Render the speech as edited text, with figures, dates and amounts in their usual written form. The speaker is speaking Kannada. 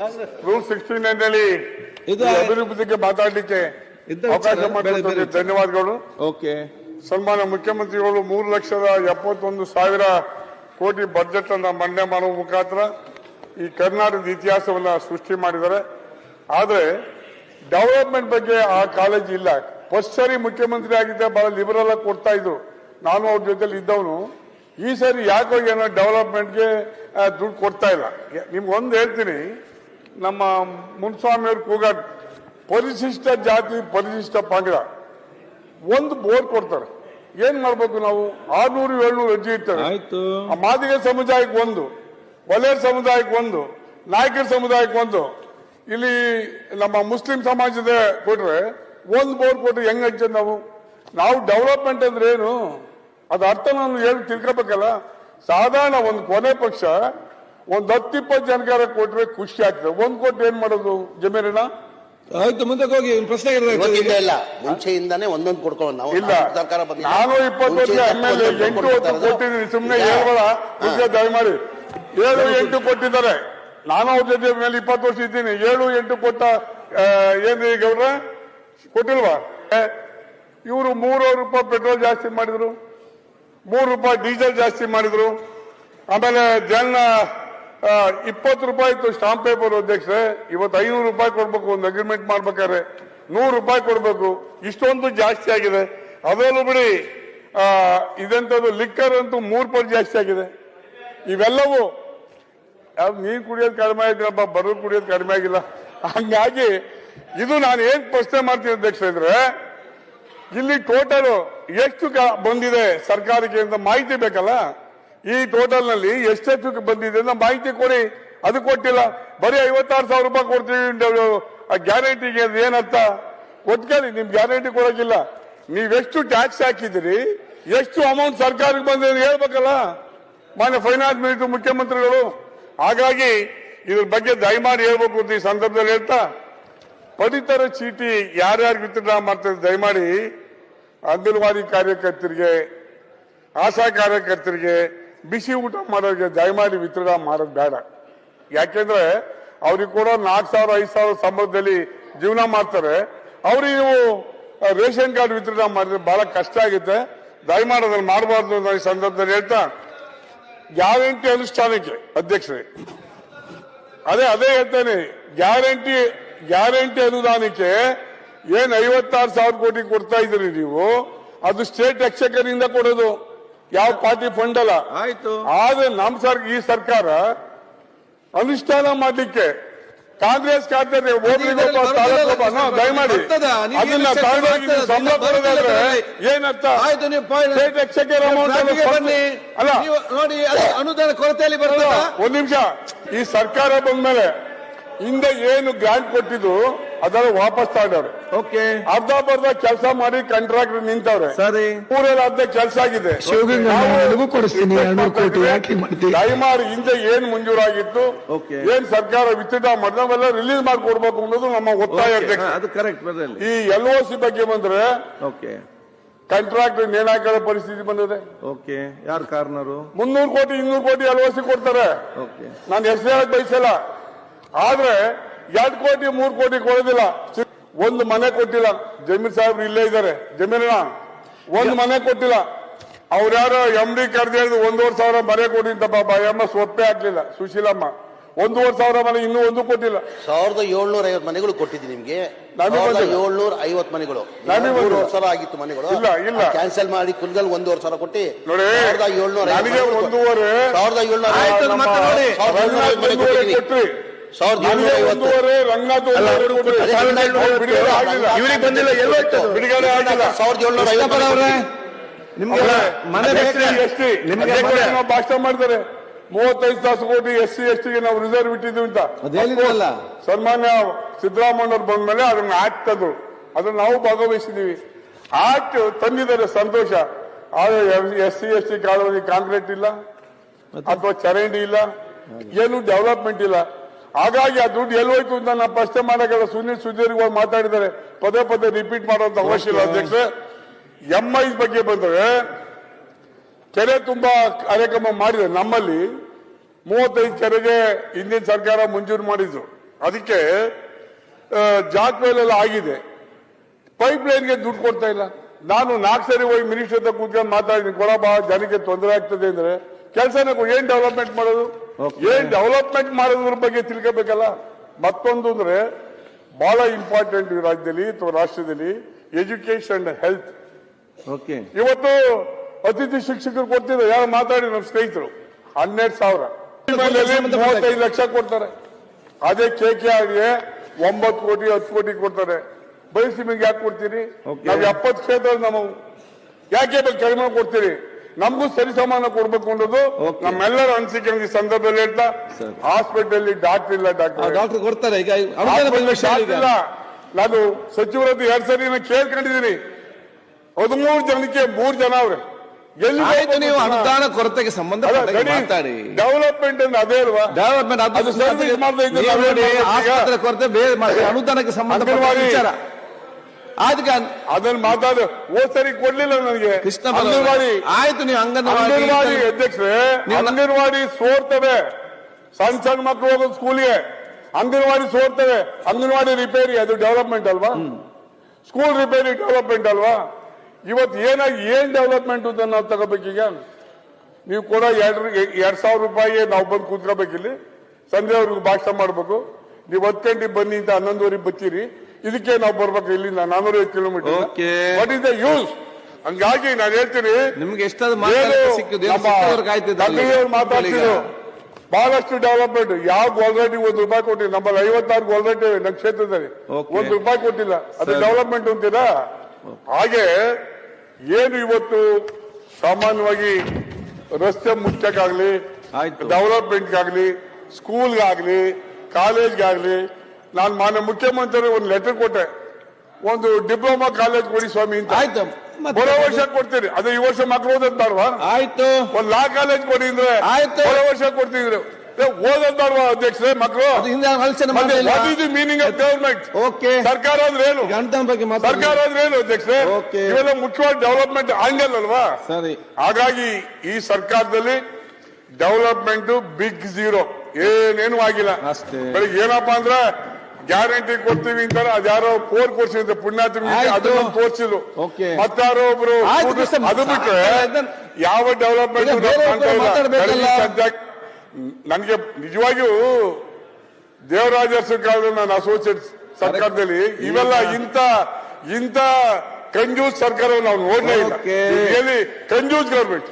ರೂಲ್ 69 ನಲ್ಲಿ ಅಭಿವೃದ್ಧಿ ಬಗ್ಗೆ ಮಾತಾಡಲಿಕ್ಕೆ ಅವಕಾಶ ಮಾಡಿಕೊಟ್ಟಿದ್ದಕ್ಕೆ ಧನ್ಯವಾದಗಳು. ಓಕೆ. ಸನ್ಮಾನ್ಯ ಮುಖ್ಯಮಂತ್ರಿಗಳು 3,71,000 ಕೋಟಿ ಬಜೆಟ್ ಅನ್ನ ಮಂಡನೆ ಮಾಡುವ ಮುಖಾಂತರ ಈ ಕರ್ನಾಟಕದ ಇತಿಹಾಸವನ್ನ ಸೃಷ್ಟಿ ಮಾಡಿದ್ದಾರೆ. ಆದ್ರೆ ಡೆವಲಪ್ಮೆಂಟ್ ಬಗ್ಗೆ ಆ ಕಾಳಜಿ ಇಲ್ಲ. ಫಸ್ಟ್ ಸರಿ ಮುಖ್ಯಮಂತ್ರಿ ಆಗಿದ್ದ ಬಹಳ ಲಿಬರಲ್ ಆಗಿ ಕೊಡ್ತಾ ಇದ್ರು, ನಾನು ಅವ್ರ ಜೊತೆಲಿ ಇದ್ದವನು. ಈ ಸರಿ ಯಾಕೋ ಏನೋ ಡೆವಲಪ್ಮೆಂಟ್ಗೆ ದುಡ್ಡು ಕೊಡ್ತಾ ಇಲ್ಲ. ನಿಮ್ಗೆ ಒಂದು ಹೇಳ್ತೀನಿ, ನಮ್ಮ ಮುನ್ಸ್ವಾಮಿಯವ್ರು ಕೂಗಾಡ್ ಪರಿಶಿಷ್ಟ ಜಾತಿ ಪರಿಶಿಷ್ಟ ಪಂಗಡ ಒಂದು ಬೋರ್ ಕೊಡ್ತಾರೆ. ಏನ್ ಮಾಡ್ಬೇಕು ನಾವು? 600-700 ಅರ್ಜಿ ಇರ್ತಾರೆ. ಮಾದಿಗ ಸಮುದಾಯಕ್ಕೆ ಒಂದು, ಒಲೆಯರ್ ಸಮುದಾಯಕ್ಕೆ ಒಂದು, ನಾಯಕರ ಸಮುದಾಯಕ್ಕೆ ಒಂದು, ಇಲ್ಲಿ ನಮ್ಮ ಮುಸ್ಲಿಂ ಸಮಾಜದ ಕೊಟ್ರೆ ಒಂದು ಬೋರ್ ಕೊಟ್ರೆ ಹೆಂಗ್ ಹಂಚೋದು ನಾವು ಡೆವಲಪ್ಮೆಂಟ್ ಅಂದ್ರೆ ಏನು ಅದು ಅರ್ಥ ನಾನು ಹೇಳಿ ತಿಳ್ಕೋಬೇಕಲ್ಲ. ಸಾಧಾರಣ ಒಂದು ಕೊನೆ ಪಕ್ಷ ಒಂದು 10-20 ಜನಕಾರ ಕೊಟ್ರೆ ಖುಷಿ ಆಗ್ತದೆ. ಒಂದ್ ಕೊಟ್ಟು ಏನ್ ಮಾಡೋದು ಜಮೀರಿನ? ಆಯ್ತು, ಮುಂದಕ್ಕೆ ಹೋಗಿ. ಪ್ರಶ್ನೆ ಇಲ್ಲ, ಮುಂಚೆಯಿಂದಾನೇ ಒಂದೊಂದು ಕೊಡ್ಕೊಳ್ಳೋಣ ನಾವು. ಇಲ್ಲ, ನಾನು 20 ವರ್ಷ MLA 8 ಕೊಟ್ಟಿದ್ದೀನಿ. ಸುಮ್ಮನೆ ಹೇಳ್ಬೇಡ. ದಯಮಾಡಿ 7-8 ಕೊಟ್ಟಿದ್ದಾರೆ. ನಾನು ಅವ್ರ ಜೊತೆ ಮೇಲೆ 20 ವರ್ಷ ಇದ್ದೀನಿ. 7-8 ಕೊಟ್ಟ ಏನ್ರಿ ಗೌಡ್ರ ಕೊಟ್ಟಿಲ್ವಾ? ಇವರು 3 ರೂಪಾಯಿ ಪೆಟ್ರೋಲ್ ಜಾಸ್ತಿ ಮಾಡಿದ್ರು, 3 ರೂಪಾಯಿ ಡೀಸೆಲ್ ಜಾಸ್ತಿ ಮಾಡಿದ್ರು. ಆಮೇಲೆ ಜನ 20 ರೂಪಾಯಿ ಇತ್ತು ಸ್ಟಾಂಪ್ ಪೇಪರ್ ಅಧ್ಯಕ್ಷರೇ, ಇವತ್ತು 500 ರೂಪಾಯಿ ಕೊಡ್ಬೇಕು. ಒಂದು ಅಗ್ರಿಮೆಂಟ್ ಮಾಡ್ಬೇಕಾದ್ರೆ 100 ರೂಪಾಯಿ ಕೊಡ್ಬೇಕು. ಇಷ್ಟೊಂದು ಜಾಸ್ತಿ ಆಗಿದೆ. ಅದರಲ್ಲೂ ಬಿಡಿ ಇದೆಂತದ್ದು ಲಿಕ್ಕರ್ ಅಂತೂ 3 ಪಟ್ಟು ಜಾಸ್ತಿ ಆಗಿದೆ. ಇವೆಲ್ಲವೂ ನೀರು ಕುಡಿಯೋದು ಕಡಿಮೆ ಆಗಿಲ್ಲಪ್ಪ, ಬರೋದು ಕುಡಿಯೋದು ಕಡಿಮೆ ಆಗಿಲ್ಲ. ಹಂಗಾಗಿ ಇದು ನಾನು ಏನ್ ಪ್ರಶ್ನೆ ಮಾಡ್ತೀನಿ ಅಧ್ಯಕ್ಷ ಇದ್ರೆ, ಇಲ್ಲಿ ಟೋಟಲ್ ಎಷ್ಟು ಬಂದಿದೆ ಸರ್ಕಾರಕ್ಕೆ ಅಂತ ಮಾಹಿತಿ ಬೇಕಲ್ಲ. ಈ ಟೋಟಲ್ ನಲ್ಲಿ ಎಷ್ಟೆಷ್ಟು ಬಂದಿದೆ ಅಂತ ಮಾಹಿತಿ ಕೊಡಿ. ಅದು ಕೊಟ್ಟಿಲ್ಲ. ಬರೀ 56,000 ರೂಪಾಯಿ ಕೊಡ್ತೀವಿ ಗ್ಯಾರಂಟಿಗೆ. ಏನರ್ಥ? ಕೊಟ್ಕೊಳ್ಳಿ, ನಿಮ್ ಗ್ಯಾರಂಟಿ ಕೊಡೋಕಿಲ್ಲ. ನೀವೆಷ್ಟು ಟ್ಯಾಕ್ಸ್ ಹಾಕಿದಿರಿ, ಎಷ್ಟು ಅಮೌಂಟ್ ಸರ್ಕಾರಕ್ಕೆ ಬಂದಿದೆ ಹೇಳ್ಬೇಕಲ್ಲ ಮಾನ್ಯ ಫೈನಾನ್ಸ್ ಮಿನಿಸ್ಟರ್ ಮುಖ್ಯಮಂತ್ರಿಗಳು. ಹಾಗಾಗಿ ಇದ್ರ ಬಗ್ಗೆ ದಯಮಾಡಿ ಹೇಳ್ಬೇಕು ಅಂತ ಈ ಸಂದರ್ಭದಲ್ಲಿ ಹೇಳ್ತಾ, ಪಡಿತರ ಚೀಟಿ ಯಾರ್ಯಾರು ವಿತರಣಾ ಮಾಡ್ತಾರೆ ದಯಮಾಡಿ ಅಂಗನವಾಡಿ ಕಾರ್ಯಕರ್ತರಿಗೆ, ಆಶಾ ಕಾರ್ಯಕರ್ತರಿಗೆ, ಬಿಸಿ ಊಟ ಮಾಡೋರಿಗೆ ದಯಮಾಡಿ ವಿತರಣಾ ಮಾಡೋದು ಬೇಡ. ಯಾಕೆಂದ್ರೆ ಅವ್ರಿಗೆ ಕೂಡ 4,000-5,000 ಸಂಬಳದಲ್ಲಿ ಜೀವನ ಮಾಡ್ತಾರೆ. ಅವ್ರಿಗೆ ನೀವು ರೇಷನ್ ಕಾರ್ಡ್ ವಿತರಣಾ ಮಾಡಿದ್ರೆ ಬಹಳ ಕಷ್ಟ ಆಗುತ್ತೆ. ದಯಮಾಡಿ ಅದನ್ನು ಮಾಡಬಾರ್ದು ಅನ್ನೋ ಈ ಸಂದರ್ಭದಲ್ಲಿ ಹೇಳ್ತಾ, ಗ್ಯಾರಂಟಿ ಅನುಷ್ಠಾನಕ್ಕೆ ಅಧ್ಯಕ್ಷರೇ ಅದೇ ಹೇಳ್ತೇನೆ. ಗ್ಯಾರಂಟಿ ಅನುದಾನಕ್ಕೆ ಏನ್ 56,000 ಕೋಟಿ ಕೊಡ್ತಾ ಇದ್ರಿ ನೀವು, ಅದು ಸ್ಟೇಟ್ ಎಕ್ಸ್ಚೆಕರ್ ಇಂದ ಕೊಡೋದು, ಯಾವ ಪಾರ್ಟಿ ಫಂಡ್ ಅಲ್ಲ. ಆಯ್ತು. ಆದ್ರೆ ನಮ್ಮ ಈ ಸರ್ಕಾರ ಅನುಷ್ಠಾನ ಮಾಡ್ಲಿಕ್ಕೆ ಕಾಂಗ್ರೆಸ್ ಖಾತೆ ದಯಮಾಡಿ ಅದನ್ನ ಸಂಬಳ ಕೊಡೋದಾದ್ರೆ ಏನರ್ಥ? ಸ್ಟೇಟ್ ಎಕ್ಸ್ಚೆಕರ್ ಅಮೌಂಟ್ ಅಲ್ಲ. ನೋಡಿ, ಅನುದಾನ ಕೊರತೆಯಲ್ಲಿ ಬರ್ತದ. ಒಂದ್ ನಿಮಿಷ. ಈ ಸರ್ಕಾರ ಬಂದ್ಮೇಲೆ ಹಿಂದೆ ಏನು ಗ್ರಾಂಟ್ ಕೊಟ್ಟಿದ್ದು ಅದರ ವಾಪಸ್ ತಗೊಂಡವ್ರೆ. ಓಕೆ. ಅರ್ಧ ಕೆಲಸ ಮಾಡಿ ಕಾಂಟ್ರಾಕ್ಟರ್ ನಿಂತವ್ರೆ. ಸರಿ, ಊರಲ್ಲಿ ಅರ್ಧ ಕೆಲಸ ಆಗಿದೆ. ದಯಮಾಡಿ ಹಿಂದೆ ಏನ್ ಮಂಜೂರಾಗಿತ್ತು, ಏನ್ ಸರ್ಕಾರ ವಿತ್ಡ್ರಾ ಮಾಡಿದವೆಲ್ಲ ರಿಲೀಸ್ ಮಾಡಿಕೊಡ್ಬೇಕು ಅನ್ನೋದು ನಮ್ಮ ಒತ್ತಾಯ. ಅದು ಕರೆಕ್ಟ್. ಈ LOC ಬಗ್ಗೆ ಬಂದ್ರೆ ಕಾಂಟ್ರಾಕ್ಟರ್ ನೇಣಾಕೋ ಪರಿಸ್ಥಿತಿ ಬಂದಿದೆ. ಓಕೆ. ಯಾರು ಕಾರಣರು? 300 ಕೋಟಿ 200 ಕೋಟಿ LOC ಕೊಡ್ತಾರೆ. ನಾನು ಎಷ್ಟು ಹೇಳಕ್ ಬಯಸಲ್ಲ. ಆದ್ರೆ 2 ಕೋಟಿ 3 ಕೋಟಿ ಕೊಡೋದಿಲ್ಲ. ಒಂದು ಮನೆ ಕೊಟ್ಟಿಲ್ಲ. ಜಮೀರ್ ಸಾಹೇಬ್ರು ಇಲ್ಲೇ ಇದ್ದಾರೆ. ಜಮೀರಿನ ಒಂದು ಮನೆ ಕೊಟ್ಟಿಲ್ಲ. ಅವ್ರ್ಯಾರೋ MD ಕರೆದು ಹೇಳಿದ್ರು 1,500 ಮನೆ ಕೊಟ್ಟಿದ್ದ. MS ಒಪ್ಪೆ ಹಾಕ್ಲಿಲ್ಲ. ಸುಶೀಲಮ್ಮ 1,500 ಮನೆ ಇನ್ನೂ ಒಂದು ಕೊಟ್ಟಿಲ್ಲ. 1,750 ಮನೆಗಳು ಕೊಟ್ಟಿದ್ದೀನಿ ನಿಮ್ಗೆ. 1,750 ಮನೆಗಳು. 1,500 ಆಗಿತ್ತು ಮನೆಗಳು. ಇಲ್ಲ ಕ್ಯಾನ್ಸಲ್ ಮಾಡಿ ಕುಲ್ಗಲ್ 1,500 ಕೊಟ್ಟಿ ನೋಡಿ. 1,750 ಕೊಟ್ರಿ. 1,750 ರಂಗನಾಥ್ ಭಾಷಣ ಮಾಡಿದ್ದಾರೆ. 35 ತಾಸು ಕೋಟಿ SC/ST ಗೆ ನಾವು ರಿಸರ್ವ್ ಇಟ್ಟಿದ್ದೀವಿ ಅಂತ ಸನ್ಮಾನ್ಯ ಸಿದ್ದರಾಮಯ್ಯವ್ರು ಬಂದ್ಮೇಲೆ ಅದನ್ನ ಆಕ್ಟ್ ತಂದ್ರು. ಅದನ್ನ ನಾವು ಭಾಗವಹಿಸಿದೀವಿ. ಆಕ್ಟ್ ತಂದಿದ್ದಾರೆ, ಸಂತೋಷ. ಆದ್ರೆ SC/ST ಕಾಲೋನಿ ಕಾಂಕ್ರೀಟ್ ಇಲ್ಲ ಅಥವಾ ಚರಂಡಿ ಇಲ್ಲ, ಏನು ಡೆವಲಪ್ಮೆಂಟ್ ಇಲ್ಲ. ಹಾಗಾಗಿ ಆ ದುಡ್ಡು ಎಲ್ಲಿ ಹೋಯ್ತು ಅಂತ ನಾವು ಪ್ರಶ್ನೆ ಮಾಡಕ್ಕೆಲ್ಲ ಸುನೀಲ್ ಸುಧೀರ್ಗಳು ಮಾತಾಡಿದ್ದಾರೆ. ಪದೇ ರಿಪೀಟ್ ಮಾಡುವಂತ ಅವಶ್ಯ ಇಲ್ಲ ಅಧ್ಯಕ್ಷ. MIs ಬಗ್ಗೆ ಬಂದ್ರೆ ಕೆರೆ ತುಂಬಾ ಕಾರ್ಯಕ್ರಮ ಮಾಡಿದೆ. ನಮ್ಮಲ್ಲಿ 35 ಕೆರೆಗೆ ಹಿಂದಿನ ಸರ್ಕಾರ ಮಂಜೂರು ಮಾಡಿದ್ರು. ಅದಕ್ಕೆ ಜಾಕ್ವೇಲೆಲ್ಲ ಆಗಿದೆ, ಪೈಪ್ ಲೈನ್ಗೆ ದುಡ್ಡು ಕೊಡ್ತಾ ಇಲ್ಲ. ನಾನು 4 ಸರಿ ಹೋಗಿ ಮಿನಿಸ್ಟರ್ ಹತ್ರ ಕೂತ್ಕೊಂಡು ಮಾತಾಡಿದ್ದೀನಿ, ಕೊಡಬಾ ಜನಕ್ಕೆ ತೊಂದರೆ ಆಗ್ತದೆ ಅಂದ್ರೆ ಕೆಲಸನ ಏನ್ ಡೆವಲಪ್ಮೆಂಟ್ ಮಾಡೋದು, ಏನ್ ಡೆವಲಪ್ಮೆಂಟ್ ಮಾಡೋದ್ರ ಬಗ್ಗೆ ತಿಳ್ಕೋಬೇಕಲ್ಲ. ಮತ್ತೊಂದು ಅಂದ್ರೆ ಬಹಳ ಇಂಪಾರ್ಟೆಂಟ್ ಈ ರಾಜ್ಯದಲ್ಲಿ ಅಥವಾ ರಾಷ್ಟ್ರದಲ್ಲಿ ಎಜುಕೇಶನ್ ಅಂಡ್ ಹೆಲ್ತ್. ಓಕೆ, ಇವತ್ತು ಅತಿಥಿ ಶಿಕ್ಷಕರು ಕೊಡ್ತಿದ್ರು, ಯಾರು ಮಾತಾಡಿ ನಮ್ಮ ಸ್ನೇಹಿತರು 12,000 35 ಲಕ್ಷ ಕೊಡ್ತಾರೆ. ಅದೇ KKRಗೆ 9 ಕೋಟಿ 10 ಕೋಟಿ ಕೊಡ್ತಾರೆ. ಬಯಸಿ ನಿಮಗೆ ಯಾಕೆ ಕೊಡ್ತೀರಿ? ನಾವು 70 ಕ್ಷೇತ್ರ ನಾವು ಯಾಕೆ ಕಡಿಮೆ ಕೊಡ್ತೀರಿ? ನಮಗೂ ಸರಿಸಮಾನ ಕೊಡ್ಬೇಕು ಅನ್ನೋದು ನಮ್ಮೆಲ್ಲರ ಅನಿಸಿಕೆ. ಈ ಸಂದರ್ಭದಲ್ಲಿ ಹೇಳ್ತಾ, ಹಾಸ್ಪಿಟಲ್ ಡಾಕ್ಟರ್ ಇಲ್ಲ, ಡಾಕ್ಟರ್ ಕೊಡ್ತಾರೆ ಈಗ ಇಲ್ಲ. ನಾನು ಸಚಿವರ 2 ಸರಿ ಕೇಳ್ಕೊಂಡಿದ್ದೀನಿ, 13 ಜನಕ್ಕೆ 3 ಜನ ಅವ್ರೆ. ಆಯ್ತು, ನೀವು ಅನುದಾನ ಕೊರತೆಗೆ ಸಂಬಂಧ ಮಾತಾಡಿ. ಡೆವಲಪ್ಮೆಂಟ್ ಅಂದ್ರೆ ಅದೇ ಅಲ್ವಾ? ಡೆವಲಪ್ಮೆಂಟ್ ಆಸ್ಪತ್ರೆ ಕೊರತೆ ಬೇರೆ ಅನುದಾನಕ್ಕೆ ಸಂಬಂಧ ವಿಚಾರ. ಅದನ್ನ ಮಾತಾಡು. ಸರಿ ಕೊಡ್ಲಿಲ್ಲ ನನಗೆ ಕೃಷ್ಣ ಅಂಗನವಾಡಿ. ಆಯ್ತು, ನೀವು ಅಂಗನವಾಡಿ ಅಧ್ಯಕ್ಷರೇ, ಅಂಗನವಾಡಿ ಸೋರ್ತವೆ. ಸಣ್ಣ ಮಕ್ಕಳು ಹೋಗೋದು ಸ್ಕೂಲ್ಗೆ ಅಂಗನವಾಡಿ ಸೋರ್ತವೆ. ಅಂಗನವಾಡಿ ರಿಪೇರಿ ಅದು ಡೆವಲಪ್ಮೆಂಟ್ ಅಲ್ವಾ? ಸ್ಕೂಲ್ ರಿಪೇರಿ ಡೆವಲಪ್ಮೆಂಟ್ ಅಲ್ವಾ? ಇವತ್ತು ಏನ್ ಡೆವಲಪ್ಮೆಂಟ್ ಅಂತ ನಾವು ತಗೋಬೇಕೀಗ? ನೀವು ಕೂಡ 2,000 ರೂಪಾಯಿ ನಾವು ಬಂದು ಕೂತ್ಕೋಬೇಕಿಲ್ಲಿ, ಸಂಜೆ ಅವ್ರಿಗೆ ಭಾಷಣ ಮಾಡ್ಬೇಕು. ನೀವು 10 ಗಂಟೆಗೆ ಬನ್ನಿ ಅಂತ 11:30 ಬರ್ತೀರಿ. ಇದಕ್ಕೆ ನಾವು ಬರ್ಬೇಕು ಇಲ್ಲಿಂದ 450 kilometre. What is the use? ಹಂಗಾಗಿ ನಾನು ಹೇಳ್ತೀನಿ, ನಿಮ್ಗೆ ಎಷ್ಟಾದ್ರು ಮಾತಾಡ್ತಿದ್ರು ಬಹಳಷ್ಟು ಡೆವಲಪ್ಮೆಂಟ್. ಯಾವ ಗೋಲ್ರೆಡ್ಡಿ 1 ರೂಪಾಯಿ ಕೊಟ್ಟಿಲ್ಲ. ನಮ್ಮಲ್ಲಿ 56 ಗೋಲ್ರೆಡ್ಡಿ ನಮ್ಮ ಕ್ಷೇತ್ರದಲ್ಲಿ 1 ರೂಪಾಯಿ ಕೊಟ್ಟಿಲ್ಲ. ಅದು ಡೆವಲಪ್ಮೆಂಟ್ ಅಂತೀರಾ? ಹಾಗೆ ಏನು ಇವತ್ತು ಸಾಮಾನ್ಯವಾಗಿ ರಸ್ತೆ ಮುಚ್ಚಕ್ಕಾಗ್ಲಿ, ಡೆವಲಪ್ಮೆಂಟ್ಗಾಗ್ಲಿ, ಸ್ಕೂಲ್ಗಾಗ್ಲಿ, ಕಾಲೇಜ್ಗಾಗ್ಲಿ, ನಾನು ಮಾನ್ಯ ಮುಖ್ಯಮಂತ್ರಿ ಒಂದು ಲೆಟರ್ ಕೊಟ್ಟೆ, ಒಂದು ಡಿಪ್ಲೊಮಾ ಕಾಲೇಜ್ ಕೊಡಿ ಸ್ವಾಮಿ ಅಂತ. ಆಯ್ತು, ಬರೋ ವರ್ಷ ಕೊಡ್ತೀರಿ. ಅದು ಈ ವರ್ಷ ಮಕ್ಕಳು ಓದೋದ್ಬಾರ್ವಾ? ಆಯ್ತು. ಒಂದು ಲಾ ಕಾಲೇಜ್ ಕೊಡಿ ಅಂದ್ರೆ ಆಯ್ತು, ಬರೋ ವರ್ಷ ಕೊಡ್ತಿದ್ರು. ಓದೋದ್ಬಾರ್ವಾ ಅಧ್ಯಕ್ಷರೇ ಮಕ್ಕಳು? Meaning of government. ಸರ್ಕಾರ ಅಂದ್ರೆ ಏನು? ಸರ್ಕಾರ ಅಂದ್ರೆ ಏನು ಅಧ್ಯಕ್ಷರೇ? ಇವೆಲ್ಲ ಮುಖ್ಯವಾದ ಡೆವಲಪ್ಮೆಂಟ್ ಆಂಗಲ್ ಅಲ್ವಾ? ಸರಿ. ಹಾಗಾಗಿ ಈ ಸರ್ಕಾರದಲ್ಲಿ ಡೆವಲಪ್ಮೆಂಟ್ ಬಿಗ್ ಝೀರೋ, ಏನೇನು ಆಗಿಲ್ಲ. ಬೆಳಿಗ್ಗೆ ಏನಪ್ಪಾ ಅಂದ್ರೆ ಗ್ಯಾರಂಟಿ ಕೊಡ್ತೀವಿ ಅಂತಾರೆ. ಅದ್ಯಾರೋ 4 ಕೊಡ್ಸಿದ್ರೆ ಪುಣ್ಯಾತ್ಮ ಅದನ್ನು ತೋರಿಸಿದ್ರು. ಮತ್ತಾರೋ ಒಬ್ರು ಅದು ಬಿಟ್ರೆ ಯಾವ ಡೆವಲಪ್ಮೆಂಟ್ ನನಗೆ ನಿಜವಾಗಿಯೂ ದೇವರಾಜ ಸರ್ಕಾರದ ನಾನು ಅಸೋಸಿಯೇಟ್ ಸರ್ಕಾರದಲ್ಲಿ ಇವೆಲ್ಲ ಇಂಥ ಕಂಜೂಸ್ ಸರ್ಕಾರ ನಾವು ನೋಡಲೇ ಇಲ್ಲ. ಕಂಜೂಸ್ ಗವರ್ಮೆಂಟ್.